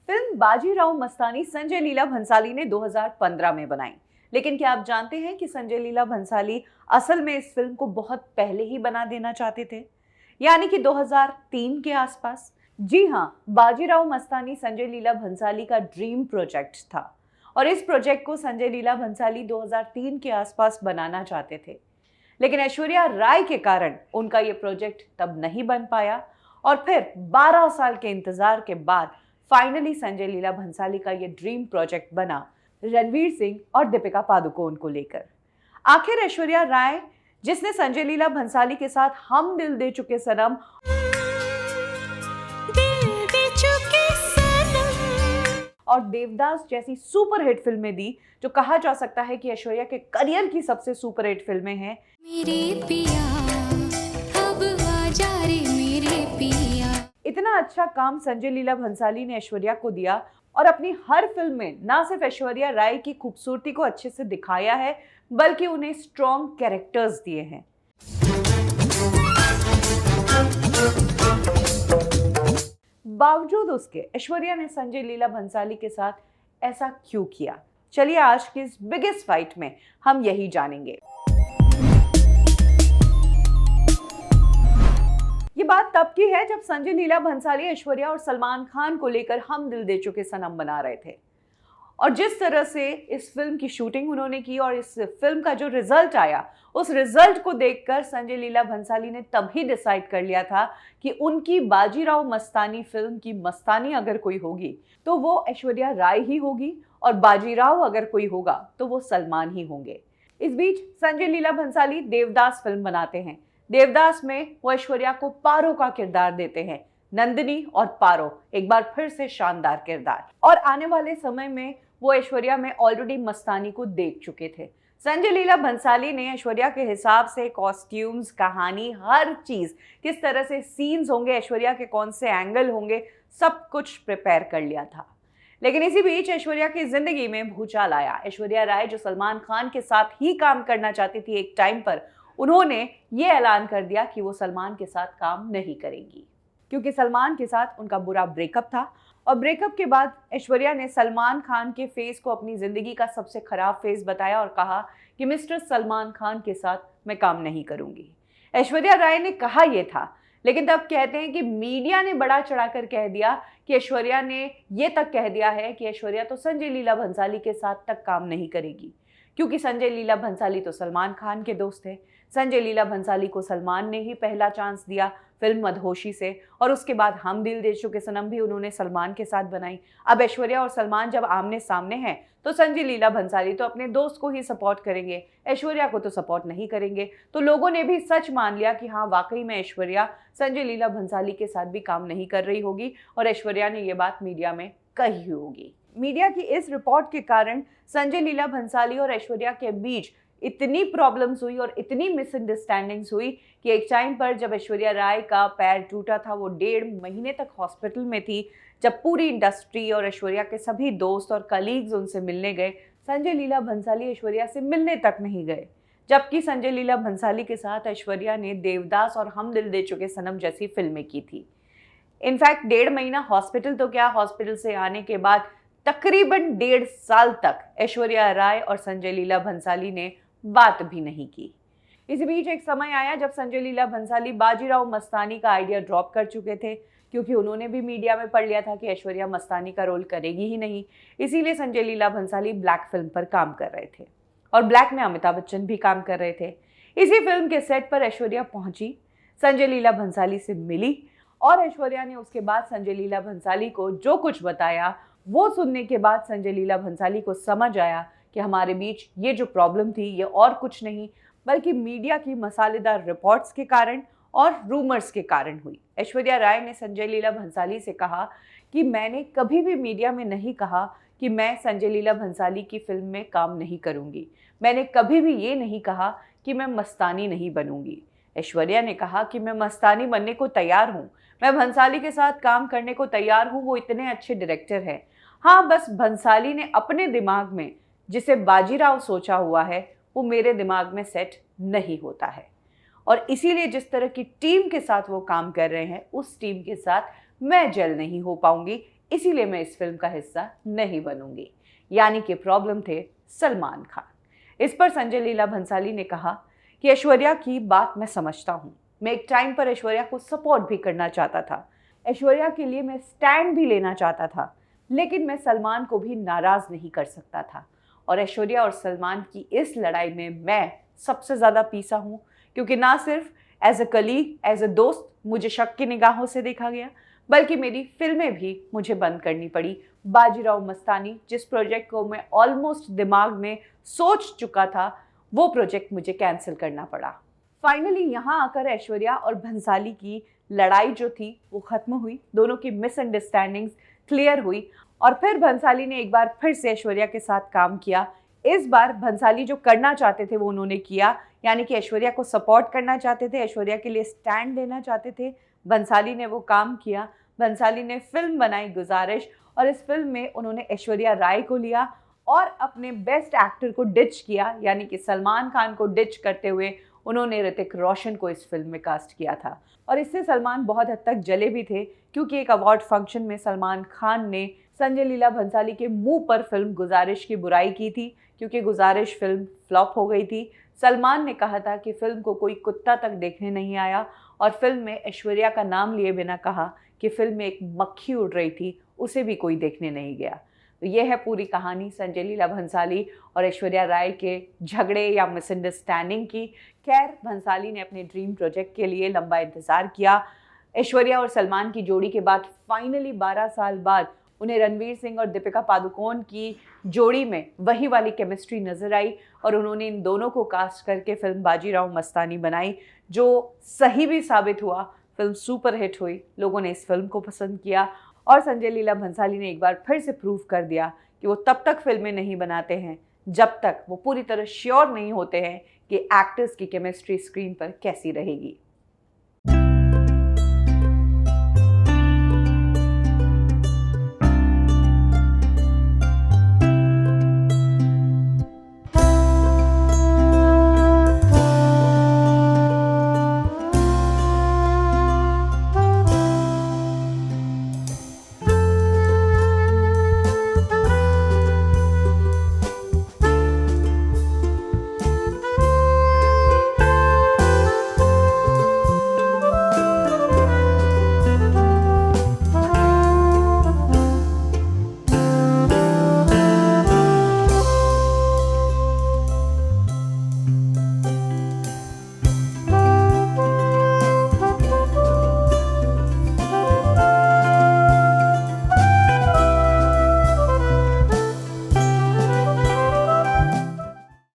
Film Bajirao Mastani Sanjay Leela Bhansali ने 2015 में बनाई। लेकिन क्या आप जानते हैं कि संजय लीला भंसाली असल में इस फिल्म को बहुत पहले ही बना देना चाहते थे, यानी कि 2003 के आसपास। जी हाँ, बाजीराव मस्तानी संजय लीला भंसाली का ड्रीम प्रोजेक्ट था और इस प्रोजेक्ट को संजय लीला भंसाली 2003 के आसपास बनाना चाहते थे। लेकिन ऐश्वर्या राय के कारण उनका ये प्रोजेक्ट तब नहीं बन पाया और फिर 12 साल के इंतजार के बाद फाइनली संजय लीला भंसाली का ये ड्रीम प्रोजेक्ट बना रणवीर सिंह और दीपिका पादुकोण को लेकर। आखिर ऐश्वर्या राय, जिसने संजय लीला भंसाली के साथ हम दिल दे चुके सनम और देवदास जैसी सुपरहिट फिल्में दी, जो कहा जा सकता है कि ऐश्वर्या के करियर की सबसे सुपरहिट फिल्में हैं। मेरे पिया अब आजा रे मेरे पिया। इतना अच्छा काम संजय लीला भंसाली ने ऐश्वर्या को दिया और अपनी हर फिल्म में ना सिर्फ ऐश्वर्या राय की खूबसूरती को अच्छे से दिखाया है, बल्कि उन्हें स्ट्रॉन्ग कैरेक्टर्स दिए हैं। बावजूद उसके ऐश्वर्या ने संजय लीला भंसाली के साथ ऐसा क्यों किया? चलिए आज की इस बिगेस्ट फाइट में हम यही जानेंगे। ये बात तब की है जब संजय लीला भंसाली ऐश्वर्या और सलमान खान को लेकर हम दिल दे चुके सनम बना रहे थे और जिस तरह से इस फिल्म की शूटिंग उन्होंने की और इस फिल्म का जो रिजल्ट आया, उस रिजल्ट को देखकर संजय लीला भंसाली ने तभी डिसाइड कर लिया था कि उनकी बाजीराव मस्तानी फिल्म की मस्तानी अगर कोई होगी तो वो ऐश्वर्या राय ही होगी और बाजीराव अगर कोई होगा तो वो सलमान ही होंगे। इस बीच संजय लीला भंसाली देवदास फिल्म बनाते हैं। देवदास में वो ऐश्वर्या को पारो का किरदार देते हैं। नंदिनी और पारो एक बार फिर से शानदार किरदार, और आने वाले समय में वो ऐश्वर्या में ऑलरेडी मस्तानी को देख चुके थे। संजय लीला भंसाली ने ऐश्वर्या के हिसाब से कॉस्ट्यूम्स, कहानी, हर चीज, किस तरह से सीन्स होंगे, ऐश्वर्या के कौन से एंगल होंगे, सब कुछ प्रिपेयर कर लिया था। लेकिन इसी बीच ऐश्वर्या की जिंदगी में भूचाल आया। ऐश्वर्या राय, जो सलमान खान के साथ ही काम करना चाहती थी एक टाइम पर, उन्होंने ये ऐलान कर दिया कि वो सलमान के साथ काम नहीं करेंगी, क्योंकि सलमान के साथ उनका बुरा ब्रेकअप था और ब्रेकअप के बाद ऐश्वर्या ने सलमान खान के फेस को अपनी जिंदगी का सबसे खराब फेस बताया और कहा कि मिस्टर सलमान खान के साथ मैं काम नहीं करूंगी। ऐश्वर्या राय ने कहा यह था, लेकिन तब कहते हैं कि मीडिया ने बड़ा चढ़ाकर कह दिया कि ऐश्वर्या ने ये तक कह दिया है कि ऐश्वर्या तो संजय लीला भंसाली के साथ तक काम नहीं करेगी, क्योंकि संजय लीला भंसाली तो सलमान खान के दोस्त थे। संजय लीला भंसाली को सलमान ने ही पहला चांस दिया फिल्म मदहोशी से, और उसके बाद हम दिल दे चुके सनम भी उन्होंने सलमान के साथ बनाई। अब ऐश्वर्या और सलमान जब आमने सामने हैं तो संजय लीला भंसाली तो अपने दोस्त को ही सपोर्ट करेंगे, ऐश्वर्या को तो सपोर्ट नहीं करेंगे। तो लोगों ने भी सच मान लिया कि हाँ, वाकई में ऐश्वर्या संजय लीला भंसाली के साथ भी काम नहीं कर रही होगी और ऐश्वर्या ने ये बात मीडिया में कही होगी। मीडिया की इस रिपोर्ट के कारण संजय लीला भंसाली और ऐश्वर्या के बीच इतनी प्रॉब्लम्स हुई और इतनी मिसअंडरस्टैंडिंग्स हुई कि एक टाइम पर जब ऐश्वर्या राय का पैर टूटा था, वो 1.5 महीने तक हॉस्पिटल में थी। जब पूरी इंडस्ट्री और ऐश्वर्या के सभी दोस्त और कलीग्स उनसे मिलने गए, संजय लीला भंसाली ऐश्वर्या से मिलने तक नहीं गए, जबकि संजय लीला भंसाली के साथ ऐश्वर्या ने देवदास और हम दिल दे चुके सनम जैसी फिल्में की थी। इनफैक्ट 1.5 महीना हॉस्पिटल तो क्या, हॉस्पिटल से आने के बाद तकरीबन 1.5 साल तक ऐश्वर्या राय और संजय लीला भंसाली ने बात भी नहीं की। इसी बीच एक समय आया जब संजय लीला भंसाली बाजीराव मस्तानी का आइडिया ड्रॉप कर चुके थे, क्योंकि उन्होंने भी मीडिया में पढ़ लिया था कि ऐश्वर्या मस्तानी का रोल करेगी ही नहीं। इसीलिए संजय लीला भंसाली ब्लैक फिल्म पर काम कर रहे थे और ब्लैक में अमिताभ बच्चन भी काम कर रहे थे। इसी फिल्म के सेट पर ऐश्वर्या पहुंची, संजय लीला भंसाली से मिली और ऐश्वर्या ने उसके बाद संजय लीला भंसाली को जो कुछ बताया, वो सुनने के बाद संजय लीला भंसाली को समझ आया कि हमारे बीच ये जो प्रॉब्लम थी ये और कुछ नहीं बल्कि मीडिया की मसालेदार रिपोर्ट्स के कारण और रूमर्स के कारण हुई। ऐश्वर्या राय ने संजय लीला भंसाली से कहा कि मैंने कभी भी मीडिया में नहीं कहा कि मैं संजय लीला भंसाली की फिल्म में काम नहीं करूंगी। मैंने कभी भी ये नहीं कहा कि मैं मस्तानी नहीं बनूंगी। ऐश्वर्या ने कहा कि मैं मस्तानी बनने को तैयार हूँ, मैं भंसाली के साथ काम करने को तैयार हूँ, वो इतने अच्छे डायरेक्टर हैं। हाँ, बस भंसाली ने अपने दिमाग में जिसे बाजीराव सोचा हुआ है वो मेरे दिमाग में सेट नहीं होता है, और इसीलिए जिस तरह की टीम के साथ वो काम कर रहे हैं उस टीम के साथ मैं जेल नहीं हो पाऊंगी, इसीलिए मैं इस फिल्म का हिस्सा नहीं बनूंगी। यानी कि प्रॉब्लम थे सलमान खान। इस पर संजय लीला भंसाली ने कहा कि ऐश्वर्या की बात मैं समझता हूँ। मैं एक टाइम पर ऐश्वर्या को सपोर्ट भी करना चाहता था, ऐश्वर्या के लिए मैं स्टैंड भी लेना चाहता था, लेकिन मैं सलमान को भी नाराज नहीं कर सकता था। और ऐश्वर्या और सलमान की इस लड़ाई में मैं सबसे ज़्यादा पीसा हूँ, क्योंकि ना सिर्फ as a colleague, as a दोस्त मुझे शक की निगाहों से देखा गया, बल्कि मेरी फिल्में भी मुझे बंद करनी पड़ी। बाजीराव मस्तानी, जिस प्रोजेक्ट को मैं ऑलमोस्ट दिमाग में सोच चुका था, वो प्रोजेक्ट मुझे कैंसिल करना पड़ा। फाइनली यहाँ आकर ऐश्वर्या और भंसाली की लड़ाई जो थी वो खत्म हुई, दोनों की मिसअंडरस्टैंडिंग्स क्लियर हुई और फिर भंसाली ने एक बार फिर से ऐश्वर्या के साथ काम किया। इस बार भंसाली जो करना चाहते थे वो उन्होंने किया, यानी कि ऐश्वर्या को सपोर्ट करना चाहते थे, ऐश्वर्या के लिए स्टैंड लेना चाहते थे। भंसाली ने वो काम किया। भंसाली ने फिल्म बनाई गुजारिश, और इस फिल्म में उन्होंने ऐश्वर्या राय को लिया और अपने बेस्ट एक्टर को डिच किया, यानी कि सलमान खान को डिच करते हुए उन्होंने ऋतिक रोशन को इस फिल्म में कास्ट किया था। और इससे सलमान बहुत हद तक जले भी थे, क्योंकि एक अवार्ड फंक्शन में सलमान खान ने संजय लीला भंसाली के मुंह पर फिल्म गुजारिश की बुराई की थी, क्योंकि गुजारिश फिल्म फ्लॉप हो गई थी। सलमान ने कहा था कि फिल्म को कोई कुत्ता तक देखने नहीं आया, और फिल्म में ऐश्वर्या का नाम लिए बिना कहा कि फिल्म में एक मक्खी उड़ रही थी, उसे भी कोई देखने नहीं गया। तो ये है पूरी कहानी संजय लीला भंसाली और ऐश्वर्या राय के झगड़े या मिसअंडरस्टैंडिंग की। खैर, भंसाली ने अपने ड्रीम प्रोजेक्ट के लिए लंबा इंतज़ार किया। ऐश्वर्या और सलमान की जोड़ी के बाद फाइनली 12 साल बाद उन्हें रणवीर सिंह और दीपिका पादुकोण की जोड़ी में वही वाली केमिस्ट्री नजर आई, और उन्होंने इन दोनों को कास्ट करके फिल्म बाजीराव मस्तानी बनाई, जो सही भी साबित हुआ। फिल्म सुपर हिट हुई, लोगों ने इस फिल्म को पसंद किया, और संजय लीला भंसाली ने एक बार फिर से प्रूव कर दिया कि वो तब तक फिल्में नहीं बनाते हैं जब तक वो पूरी तरह श्योर नहीं होते हैं कि एक्टर्स की केमिस्ट्री स्क्रीन पर कैसी रहेगी।